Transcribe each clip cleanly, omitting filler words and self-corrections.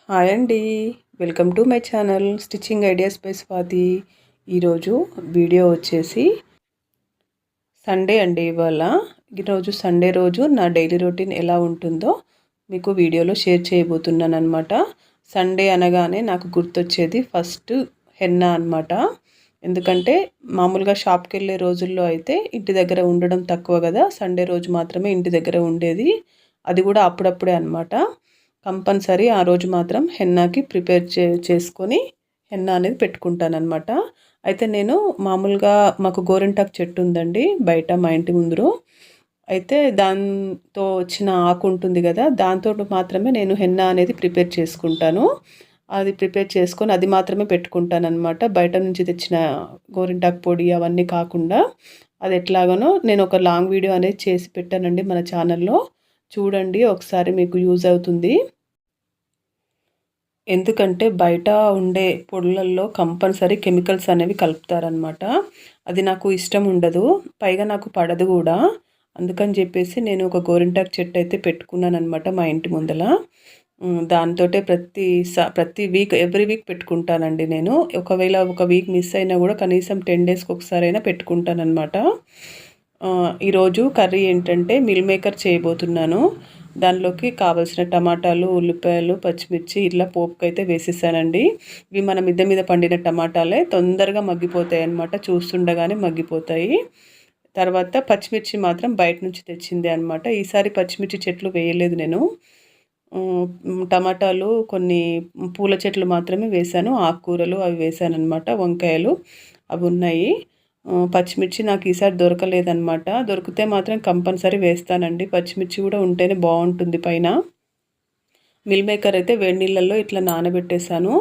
Hi అండి. Welcome to my channel stitching ideas by Swathi. ఈరోజు video వచ్చేసి సండే అండి. ఈరోజు సండే రోజు నా డైలీ రొటీన్ ఎలా ఉంటుందో మీకు వీడియోలో షేర్ చేయబోతున్నాను అనమాట. సండే అనగానే నాకు గుర్తొచ్చేది ఫస్ట్ హెన్నా అనమాట. ఎందుకంటే మామూలుగా షాప్కి వెళ్ళే రోజుల్లో అయితే ఇంటి దగ్గర ఉండడం తక్కువ కదా, సండే రోజు మాత్రమే ఇంటి దగ్గర ఉండేది. అది కూడా అప్పుడప్పుడే అనమాట. కంపల్సరీ ఆ రోజు మాత్రం హెన్నాకి ప్రిపేర్ చేసుకొని హెన్నా అనేది పెట్టుకుంటానమాట. అయితే నేను మామూలుగా మాకు గోరింటాకు చెట్టు ఉందండి బయట మా ఇంటి ముందు. అయితే దాంతో వచ్చిన ఆకు ఉంటుంది కదా, దాంతో మాత్రమే నేను హెన్నా అనేది ప్రిపేర్ చేసుకుంటాను. అది ప్రిపేర్ చేసుకొని అది మాత్రమే పెట్టుకుంటానమాట. బయట నుంచి తెచ్చిన గోరింటాకు పొడి అవన్నీ కాకుండా అది ఎట్లాగనో నేను ఒక లాంగ్ వీడియో అనేది చేసి పెట్టానండి మన ఛానల్లో. చూడండి ఒకసారి, మీకు యూజ్ అవుతుంది. ఎందుకంటే బయట ఉండే పొడులల్లో కంపల్సరీ కెమికల్స్ అనేవి కలుపుతారనమాట. అది నాకు ఇష్టం ఉండదు, పైగా నాకు పడదు కూడా. అందుకని చెప్పేసి నేను ఒక గోరింటాకు చెట్టు అయితే పెట్టుకున్నానమాట మా ఇంటి ముందల. దాంతోటే ప్రతి వీక్ ఎవ్రీ వీక్ పెట్టుకుంటానండి నేను. ఒకవేళ ఒక వీక్ మిస్ అయినా కూడా కనీసం 10 డేస్కి ఒకసారి అయినా పెట్టుకుంటానమాట. ఈరోజు కర్రీ ఏంటంటే మిల్ మేకర్ చేయబోతున్నాను. దానిలోకి కావాల్సిన టమాటాలు, ఉల్లిపాయలు, పచ్చిమిర్చి ఇట్లా పోపుకైతే వేసేసానండి. ఇవి మన మిద్దె మీద పండిన టమాటాలే, తొందరగా మగ్గిపోతాయి అన్నమాట, చూస్తుండగానే మగ్గిపోతాయి. తర్వాత పచ్చిమిర్చి మాత్రం బయట నుంచి తెచ్చిందే అనమాట. ఈసారి పచ్చిమిర్చి చెట్లు వేయలేదు నేను. టమాటాలు, కొన్ని పూల చెట్లు మాత్రమే వేశాను. ఆకుకూరలు అవి వేశాను అనమాట. వంకాయలు అవి ఉన్నాయి. పచ్చిమిర్చి నాకు ఈసారి దొరకలేదన్నమాట. దొరికితే మాత్రం కంపల్సరీ వేస్తానండి. పచ్చిమిర్చి కూడా ఉంటేనే బాగుంటుంది పైన. మిల్ మేకర్ అయితే వేడి నీళ్ళల్లో ఇట్లా నానబెట్టేశాను.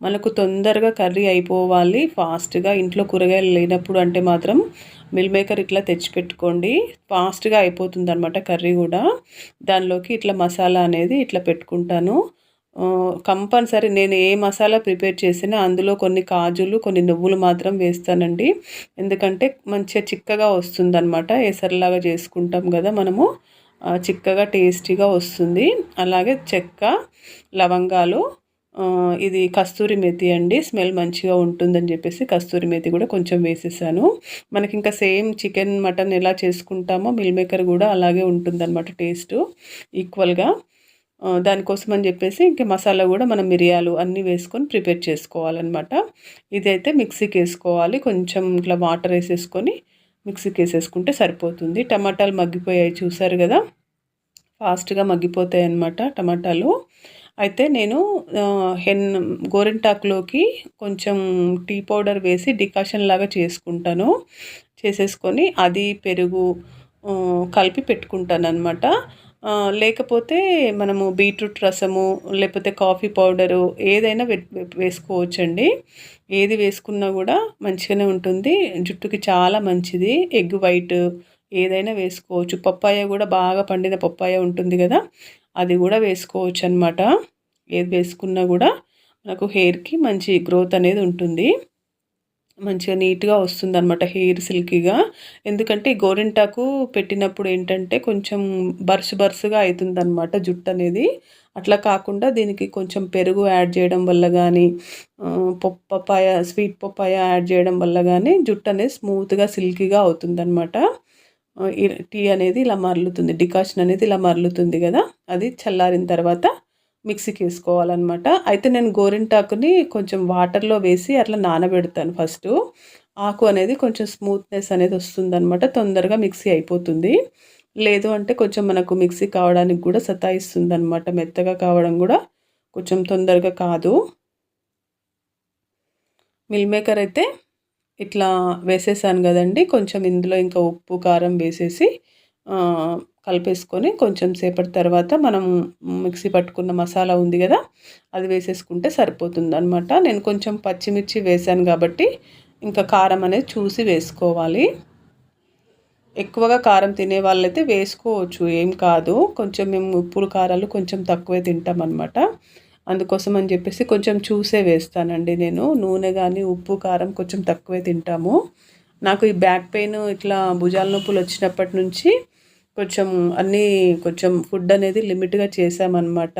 మనకు తొందరగా కర్రీ అయిపోవాలి, ఫాస్ట్గా ఇంట్లో కూరగాయలు లేనప్పుడు అంటే మాత్రం మిల్ మేకర్ ఇట్లా తెచ్చిపెట్టుకోండి. ఫాస్ట్గా అయిపోతుంది అనమాట కర్రీ కూడా. దానిలోకి ఇట్లా మసాలా అనేది ఇట్లా పెట్టుకుంటాను. కంపల్సరీ నేను ఏ మసాలా ప్రిపేర్ చేసినా అందులో కొన్ని కాజులు, కొన్ని నువ్వులు మాత్రం వేస్తానండి. ఎందుకంటే మంచిగా చిక్కగా వస్తుందన్నమాట. ఎసరులాగా చేసుకుంటాం కదా మనము, చిక్కగా టేస్టీగా వస్తుంది. అలాగే చెక్క, లవంగాలు, ఇది కస్తూరి మేతి అండి, స్మెల్ మంచిగా ఉంటుందని చెప్పేసి కస్తూరి మేతి కూడా కొంచెం వేసేసాను. మనకి ఇంకా సేమ్ చికెన్, మటన్ ఎలా చేసుకుంటామో మిల్ మేకర్ కూడా అలాగే ఉంటుందన్నమాట, టేస్ట్ ఈక్వల్గా. దానికోసం అని చెప్పేసి ఇంకా మసాలా కూడా మనం మిరియాలు అన్నీ వేసుకొని ప్రిపేర్ చేసుకోవాలన్నమాట. ఇదైతే మిక్సీకి వేసుకోవాలి. కొంచెం ఇట్లా వాటర్ వేసేసుకొని మిక్సీకి వేసేసుకుంటే సరిపోతుంది. టమాటాలు మగ్గిపోయాయి చూసారు కదా, ఫాస్ట్గా మగ్గిపోతాయి అన్నమాట టమాటాలు. అయితే నేను గోరింటాకులోకి కొంచెం టీ పౌడర్ వేసి డికాషన్ లాగా చేసుకుంటాను. చేసేసుకొని అది పెరుగు కలిపి పెట్టుకుంటాను అనమాట. లేకపోతే మనము బీట్రూట్ రసము, లేకపోతే కాఫీ పౌడరు ఏదైనా వేసుకోవచ్చండి. ఏది వేసుకున్నా కూడా మంచిగానే ఉంటుంది, జుట్టుకి చాలా మంచిది. ఎగ్ వైట్ ఏదైనా వేసుకోవచ్చు. పప్పాయ కూడా, బాగా పండిన పప్పాయ ఉంటుంది కదా, అది కూడా వేసుకోవచ్చు అనమాట. ఏది వేసుకున్నా కూడా మనకు హెయిర్కి మంచి గ్రోత్ అనేది ఉంటుంది, మంచిగా నీట్గా వస్తుంది అనమాట, హెయిర్ సిల్కీగా. ఎందుకంటే గోరింటాకు పెట్టినప్పుడు ఏంటంటే కొంచెం బరుసుగా అవుతుంది అనమాట జుట్టు అనేది. అట్లా కాకుండా దీనికి కొంచెం పెరుగు యాడ్ చేయడం వల్ల కానీ, స్వీట్ పప్పాయ యాడ్ చేయడం వల్ల కానీ జుట్టు అనేది స్మూత్గా సిల్కీగా అవుతుంది అనమాట. టీ అనేది ఇలా మరలుతుంది, డికాషన్ అనేది ఇలా మరలుతుంది కదా, అది చల్లారిన తర్వాత మిక్సీకి వేసుకోవాలన్నమాట. అయితే నేను గోరింటాకుని కొంచెం వాటర్లో వేసి అట్లా నానబెడతాను ఫస్ట్. ఆకు అనేది కొంచెం స్మూత్నెస్ అనేది వస్తుందన్నమాట, తొందరగా మిక్సీ అయిపోతుంది. లేదు అంటే కొంచెం మనకు మిక్సీ కావడానికి కూడా సతాయిస్తుంది అనమాట, మెత్తగా కావడం కూడా కొంచెం తొందరగా కాదు. మిల్ మేకర్ అయితే ఇట్లా వేసేసాను కదండి. కొంచెం ఇందులో ఇంకా ఉప్పు, కారం వేసేసి కలిపేసుకొని కొంచెం సేపటి తర్వాత మనం మిక్సీ పట్టుకున్న మసాలా ఉంది కదా, అది వేసేసుకుంటే సరిపోతుంది అనమాట. నేను కొంచెం పచ్చిమిర్చి వేసాను కాబట్టి ఇంకా కారం అనేది చూసి వేసుకోవాలి. ఎక్కువగా కారం తినే వాళ్ళైతే వేసుకోవచ్చు, ఏం కాదు. కొంచెం మేము ఉప్పులు కారాలు కొంచెం తక్కువే తింటాం అనమాట. అందుకోసం అని చెప్పేసి కొంచెం చూసే వేస్తానండి నేను. నూనె కానీ ఉప్పు, కారం కొంచెం తక్కువే తింటాము. నాకు ఈ బ్యాక్ పెయిన్, ఇట్లా భుజాల నొప్పులు వచ్చినప్పటి నుంచి కొంచెం ఫుడ్ అనేది లిమిట్గా చేసామన్నమాట.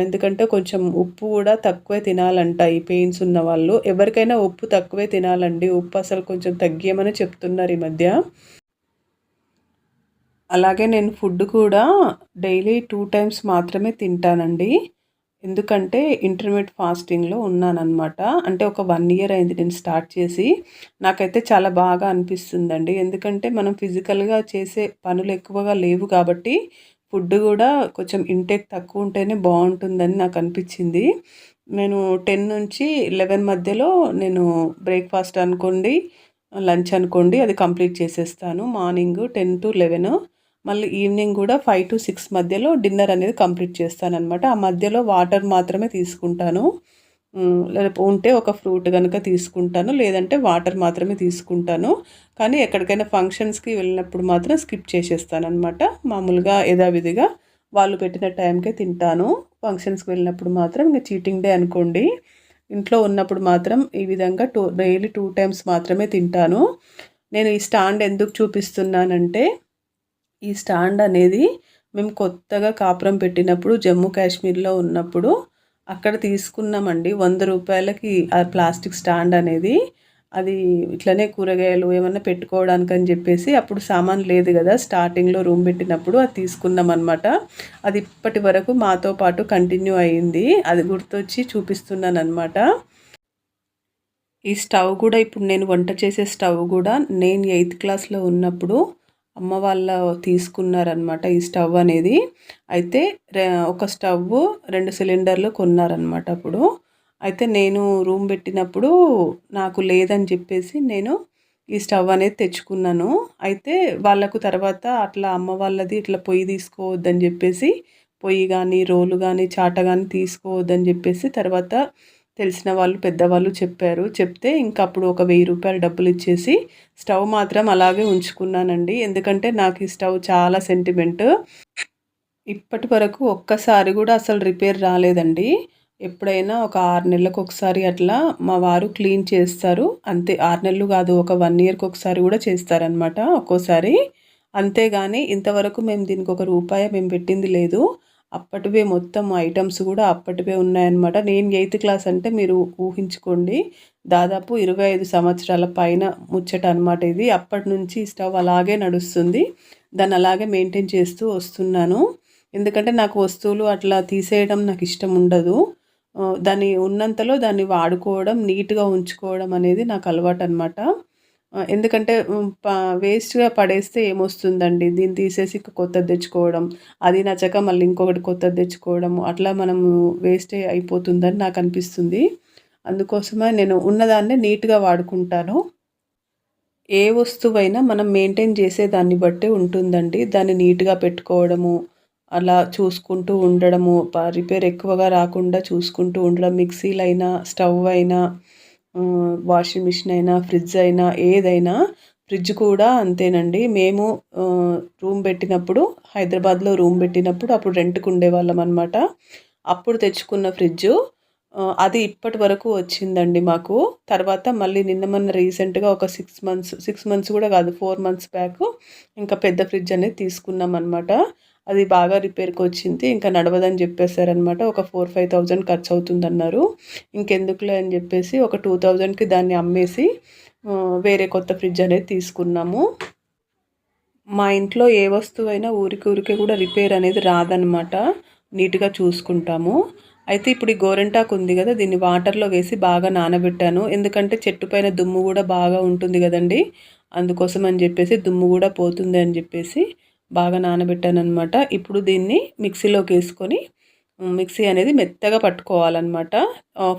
ఎందుకంటే కొంచెం ఉప్పు కూడా తక్కువే తినాలంట ఈ పెయిన్స్ ఉన్న వాళ్ళు. ఎవరికైనా ఉప్పు తక్కువే తినాలండి. ఉప్పు అసలు కొంచెం తగ్గియమని చెప్తున్నారు ఈ మధ్య. అలాగే నేను ఫుడ్ కూడా డైలీ 2 టైమ్స్ మాత్రమే తింటానండి. ఎందుకంటే ఇంటర్మీడియేట్ ఫాస్టింగ్‌లో ఉన్నాననమాట. అంటే ఒక 1 ఇయర్ అయింది నేను స్టార్ట్ చేసి. నాకైతే చాలా బాగా అనిపిస్తుందండి. ఎందుకంటే మనం ఫిజికల్‌గా చేసే పనులు ఎక్కువగా లేవు కాబట్టి ఫుడ్ కూడా కొంచెం ఇంటేక్ తక్కువ ఉంటేనే బావుంటుందని నాకనిపిచ్చింది. నేను 10 నుంచి 11 మధ్యలో నేను బ్రేక్‌ఫాస్ట్ అనుకోండి, లంచ్ అనుకోండి అది కంప్లీట్ చేసేస్తాను. మార్నింగ్ 10-11 మళ్ళీ ఈవినింగ్ కూడా 5-6 మధ్యలో డిన్నర్ అనేది కంప్లీట్ చేస్తాననమాట. ఆ మధ్యలో వాటర్ మాత్రమే తీసుకుంటాను. ఉంటే ఒక ఫ్రూట్ గనుక తీసుకుంటాను. లేదంటే వాటర్ మాత్రమే తీసుకుంటాను. కానీ ఎక్కడికైనా ఫంక్షన్స్‌కి వెళ్ళినప్పుడు మాత్రం స్కిప్ చేసేస్తాననమాట. మామూలుగా యథావిధిగా వాళ్ళు పెట్టిన టైంకే తింటాను. ఫంక్షన్స్‌కి వెళ్ళినప్పుడు మాత్రం ఇంక చీటింగ్ డే అనుకోండి. ఇంట్లో ఉన్నప్పుడు మాత్రం ఈ విధంగా డైలీ 2 టైమ్స్ మాత్రమే తింటాను. నేను ఈ స్టాండ్ ఎందుకు చూపిస్తున్నానంటే, ఈ స్టాండ్ అనేది మేము కొత్తగా కాపురం పెట్టినప్పుడు జమ్మూ కాశ్మీర్‌లో ఉన్నప్పుడు అక్కడ తీసుకున్నామండి. 100 రూపాయలకి ఆ ప్లాస్టిక్ స్టాండ్ అనేది. అది ఇట్లనే కూరగాయలు ఏమన్నా పెట్టుకోవడానికని చెప్పేసి అప్పుడు సామాను లేదు గదా! స్టార్టింగ్‌లో రూమ్ పెట్టినప్పుడు అది తీసుకున్నామనమాట. అది ఇప్పటి వరకు మాతో పాటు కంటిన్యూ అయింది. అది గుర్తొచ్చి చూపిస్తున్నాననమాట. ఈ స్టవ్ గూడా ఇప్పుడు నేను వంట చేసే స్టవ్ గూడా నేను 8థ్ క్లాస్‌లో ఉన్నప్పుడు అమ్మ వాళ్ళ తీసుకున్నారనమాట ఈ స్టవ్ అనేది. అయితే ఒక స్టవ్వు 2 సిలిండర్లు కొన్నారనమాట అప్పుడు. అయితే నేను రూమ్ పెట్టినప్పుడు నాకు లేదని చెప్పేసి నేను ఈ స్టవ్ అనేది తెచ్చుకున్నాను. అయితే వాళ్ళకు తర్వాత అట్లా అమ్మ వాళ్ళది ఇట్లా పొయ్యి తీసుకోవద్దని చెప్పేసి పొయ్యి గానీ, రోలు గానీ, చాట గానీ తీసుకోవద్దని చెప్పేసి తర్వాత తెలిసిన వాళ్ళు పెద్దవాళ్ళు చెప్పారు. చెప్తే ఇంకా అప్పుడు ఒక రూ. 1000 డబ్బులిచ్చేసి స్టవ్ మాత్రం అలాగే ఉంచుకున్నానండి. ఎందుకంటే నాకు ఈ స్టవ్ చాలా సెంటిమెంట్. ఇప్పటి వరకు ఒక్కసారి గూడా అసలు రిపేర్ రాలేదండి. ఎప్పుడైనా ఒక 6 నెలలకొకసారి అట్లా మా వారు క్లీన్ చేస్తారు. అంతే 6 నెలలు గాదు, ఒక 1 ఇయర్‌కి ఒకసారి గూడా చేస్తారనమాట ఒక్కోసారి. అంతేగాని ఇంతవరకు మేము దీనికి ఒక రూపాయి మేము పెట్టింది లేదు. అప్పటివే మొత్తం ఐటెమ్స్ గూడా అప్పటివే ఉన్నాయన్నమాట. నేను 8థ్ క్లాస్ అంటే మీరు ఊహించుకోండి. దాదాపు 25 సంవత్సరాల పైన ముచ్చట అనమాట ఇది. అప్పటినుంచి స్టవ్ అలాగే నడుస్తుంది. దాన్ని అలాగే మెయింటైన్ చేస్తూ వస్తున్నాను. ఎందుకంటే నాకు వస్తువులు అట్లా తీసేయడం నాకిష్టం ఉండదు. దాన్ని ఉన్నంతలో దాన్ని వాడుకోవడం, నీట్‌గా ఉంచుకోవడం అనేది నాకు అలవాటనమాట. ఎందుకంటే వేస్ట్‌గా పడేస్తే ఏమొస్తుందండి? దీన్ని తీసేసి కొత్తది తెచ్చుకోవడం, అది నచ్చక మళ్ళీ ఇంకొకటి కొత్తది తెచ్చుకోవడం, అట్లా మనము వేస్టే అయిపోతుందని నాకనిపిస్తుంది. అందుకోసమే నేను ఉన్నదాన్నే నీట్‌గా వాడుకుంటాను. ఏ వస్తువైనా మనం మెయింటైన్ చేసే దాన్ని బట్టే ఉంటుందండి. దాన్ని నీట్‌గా పెట్టుకోవడము, అలా చూసుకుంటూ ఉండడము, రిపేర్ ఎక్కువగా రాకుండా చూసుకుంటూ ఉండడం. మిక్సీలైనా, స్టవ్ అయినా, వాషింగ్ మిషన్ అయినా, ఫ్రిడ్జ్ అయినా, ఏదైనా. ఫ్రిడ్జ్ కూడా అంతేనండి. మేము రూమ్ పెట్టినప్పుడు హైదరాబాద్‌లో రూమ్ పెట్టినప్పుడు అప్పుడు రెంట్‌కి ఉండేవాళ్ళమనమాట. అప్పుడు తెచ్చుకున్న ఫ్రిడ్జు అది ఇప్పటి వరకు వచ్చిందండి మాకు. తర్వాత మళ్ళీ నిన్న మొన్న రీసెంట్‌గా ఒక 6 మంత్స్ కూడా కాదు, 4 మంత్స్ బ్యాక్ ఇంకా పెద్ద ఫ్రిడ్జ్ అనేది తీసుకున్నామనమాట. అది బాగా రిపేర్‌కొచ్చింది. ఇంకా నడవదని చెప్పేసారనమాట. ఒక 4-5,000 ఖర్చవుతుందన్నారు. ఇంకెందుకులే అని చెప్పేసి ఒక 2,000కి దాన్ని అమ్మేసి వేరే కొత్త ఫ్రిడ్జ్ అనేది తీసుకున్నాము. మా ఇంట్లో ఏ వస్తువైనా ఊరికే కూడా రిపేర్ అనేది రాదనమాట. నీట్‌గా చూసుకుంటాము. అయితే ఇప్పుడు ఈ గోరింటాకు ఉంది గదా! దీన్ని వాటర్‌లో వేసి బాగా నానబెట్టాను. ఎందుకంటే చెట్టు పైన దుమ్ము గూడా బాగా ఉంటుంది గదండీ! అందుకోసం అని జెప్పేసి దుమ్ము గూడా పోతుంది అని జెప్పేసి బాగా నానబెట్టాననమాట. ఇప్పుడు దీన్ని మిక్సీలోకేసుకొని మిక్సీ అనేది మెత్తగా పట్టుకోవాలనమాట.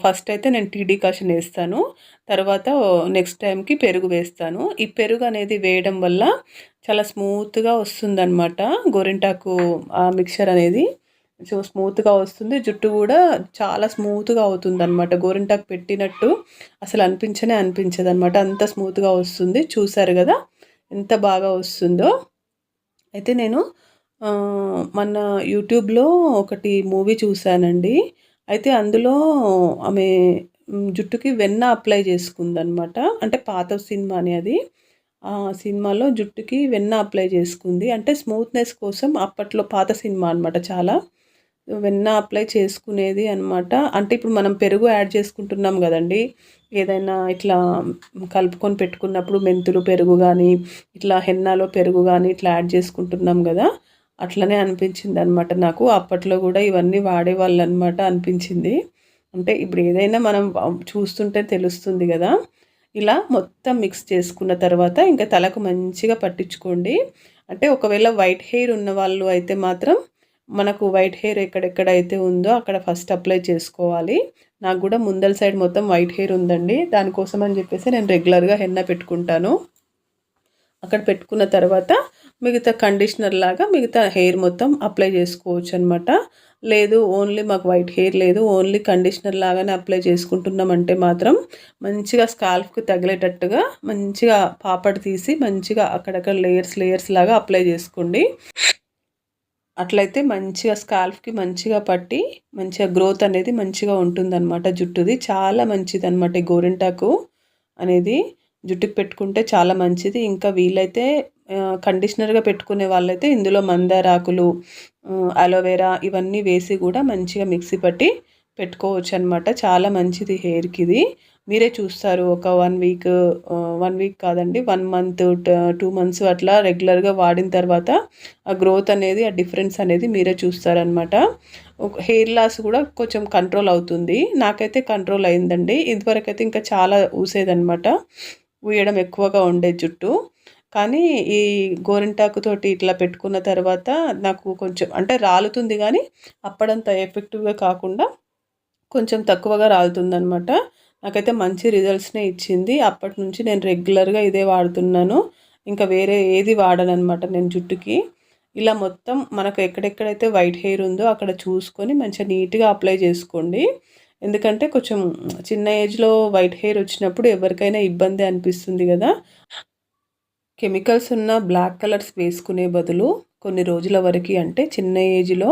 ఫస్ట్ అయితే నేను టీ డికాషన్ ఏస్తాను. తర్వాత నెక్స్ట్ టైంకి పెరుగు వేస్తాను. ఈ పెరుగు అనేది వేయడం వల్ల చాలా స్మూత్‌గా వస్తుందనమాట. గోరింటాకు మిక్చర్ అనేది స్మూత్‌గా వస్తుంది. జుట్టు గూడా చాలా స్మూత్‌గా అవుతుందనమాట. గోరింటాకు పెట్టినట్టు అసలు అనిపించదనమాట. అంత స్మూత్‌గా వస్తుంది. చూసారు గదా! ఎంత బాగా వస్తుందో. అయితే నేను మొన్న యూట్యూబ్‌లో ఒకటి మూవీ చూశానండి. అయితే అందులో ఆమె జుట్టుకి వెన్న అప్లై చేసుకుందనమాట. అంటే పాత సినిమానే అది. ఆ సినిమాలో జుట్టుకి వెన్న అప్లై చేసుకుంది. అంటే స్మూత్‌నెస్ కోసం అప్పట్లో పాత సినిమా అనమాట చాలా. వెన్న అప్లై చేసుకునేది అనమాట. అంటే ఇప్పుడు మనం పెరుగు యాడ్ చేసుకుంటున్నాం కదండి, ఏదైనా ఇట్లా కలుపుకొని పెట్టుకున్నప్పుడు మెంతులు పెరుగు కానీ, ఇట్లా హెన్నాలో పెరుగు కానీ ఇట్లా యాడ్ చేసుకుంటున్నాం కదా, అట్లనే అనిపించింది అనమాట నాకు. అప్పట్లో కూడా ఇవన్నీ వాడేవాళ్ళు అనమాట అనిపించింది. అంటే ఇప్పుడు ఏదైనా మనం చూస్తుంటే తెలుస్తుంది కదా. ఇలా మొత్తం మిక్స్ చేసుకున్న తర్వాత ఇంకా తలకు మంచిగా పట్టించుకోండి. అంటే ఒకవేళ వైట్ హెయిర్ ఉన్న వాళ్ళు అయితే మాత్రం మనకు వైట్ హెయిర్ ఎక్కడెక్కడైతే ఉందో అక్కడ ఫస్ట్ అప్లై చేసుకోవాలి. నాకు కూడా ముందల సైడ్ మొత్తం వైట్ హెయిర్ ఉందండి. దానికోసం అని చెప్పేసి నేను రెగ్యులర్గా హెన్నా పెట్టుకుంటాను. అక్కడ పెట్టుకున్న తర్వాత మిగతా కండిషనర్ లాగా మిగతా హెయిర్ మొత్తం అప్లై చేసుకోవచ్చు అనమాట. లేదు ఓన్లీ మాకు వైట్ హెయిర్ లేదు, ఓన్లీ కండిషనర్ లాగానే అప్లై చేసుకుంటున్నామంటే మాత్రం మంచిగా స్కాల్ఫ్కి తగిలేటట్టుగా మంచిగా పాపడ్ తీసి మంచిగా అక్కడక్కడ లేయర్స్ లేయర్స్ లాగా అప్లై చేసుకోండి. అట్లయితే మంచిగా స్కాల్ఫ్కి మంచిగా పట్టి మంచిగా గ్రోత్ అనేది మంచిగా ఉంటుందన్నమాట. జుట్టుది చాలా మంచిదన్నమాట ఈ గోరింటాకు అనేది. జుట్టుకి పెట్టుకుంటే చాలా మంచిది. ఇంకా వీలైతే కండిషనర్గా పెట్టుకునే వాళ్ళైతే ఇందులో మందారాకులు, అలోవెరా ఇవన్నీ వేసి కూడా మంచిగా మిక్సీ పట్టి పెట్టుకోవచ్చు అనమాట. చాలా మంచిది హెయిర్కి ఇది. మీరే చూస్తారు ఒక 1 వీక్ 1 వీక్ కాదండి 1 మంత్ 2 మంత్స్ అట్లా రెగ్యులర్గా వాడిన తర్వాత ఆ గ్రోత్ అనేది ఆ డిఫరెన్స్ అనేది మీరే చూస్తారనమాట. హెయిర్ లాస్ కూడా కొంచెం కంట్రోల్ అవుతుంది. నాకైతే కంట్రోల్ అయిందండి. ఇదివరకైతే ఇంకా చాలా ఊసేదనమాట, ఊయడం ఎక్కువగా ఉండే జుట్టు. కానీ ఈ గోరింటాకుతోటి ఇట్లా పెట్టుకున్న తర్వాత నాకు కొంచెం అంటే రాలుతుంది కానీ అప్పుడంత ఎఫెక్టివ్గా కాకుండా కొంచెం తక్కువగా రాలుతుందనమాట. నాకైతే మంచి రిజల్ట్స్నే ఇచ్చింది. అప్పటి నుంచి నేను రెగ్యులర్గా ఇదే వాడుతున్నాను. ఇంకా వేరే ఏది వాడననమాట నేను జుట్టుకి. ఇలా మొత్తం మనకు ఎక్కడెక్కడైతే వైట్ హెయిర్ ఉందో అక్కడ చూసుకొని మంచిగా నీట్గా అప్లై చేసుకోండి. ఎందుకంటే కొంచెం చిన్న ఏజ్లో వైట్ హెయిర్ వచ్చినప్పుడు ఎవరికైనా ఇబ్బంది అనిపిస్తుంది కదా. కెమికల్స్ ఉన్న బ్లాక్ కలర్స్ వేసుకునే బదులు కొన్ని రోజుల వరకు అంటే చిన్న ఏజ్లో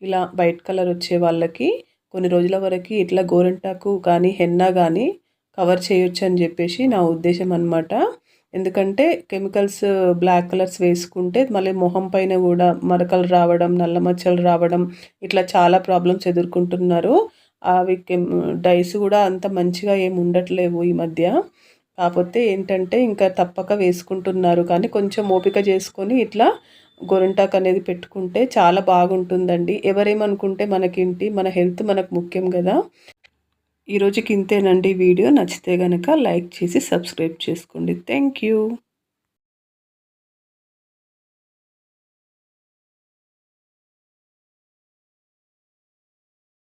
ఇలా వైట్ కలర్ వచ్చే వాళ్ళకి కొన్ని రోజుల వరకు ఇట్లా గోరింటాకు కానీ హెన్నా కానీ కవర్ చేయొచ్చు అని చెప్పేసి నా ఉద్దేశం అనమాట. ఎందుకంటే కెమికల్స్ బ్లాక్ కలర్స్ వేసుకుంటే మళ్ళీ మొహం పైన కూడా మరకలు రావడం, నల్ల మచ్చలు రావడం ఇట్లా చాలా ప్రాబ్లమ్స్ ఎదుర్కొంటున్నారు. అవి డైస్ కూడా అంత మంచిగా ఏమి ఉండట్లేవు ఈ మధ్య. కాకపోతే ఏంటంటే ఇంకా తప్పక వేసుకుంటున్నారు. కానీ కొంచెం ఓపిక చేసుకొని ఇట్లా గోరింటాకు అనేది పెట్టుకుంటే చాలా బాగుంటుందండి. ఎవరేమనుకుంటే మనకేంటి, మన హెల్త్ మనకు ముఖ్యం కదా. ఈరోజుకి ఇంతేనండి వీడియో. నచ్చితే కనుక లైక్ చేసి సబ్స్క్రైబ్ చేసుకోండి. Thank you.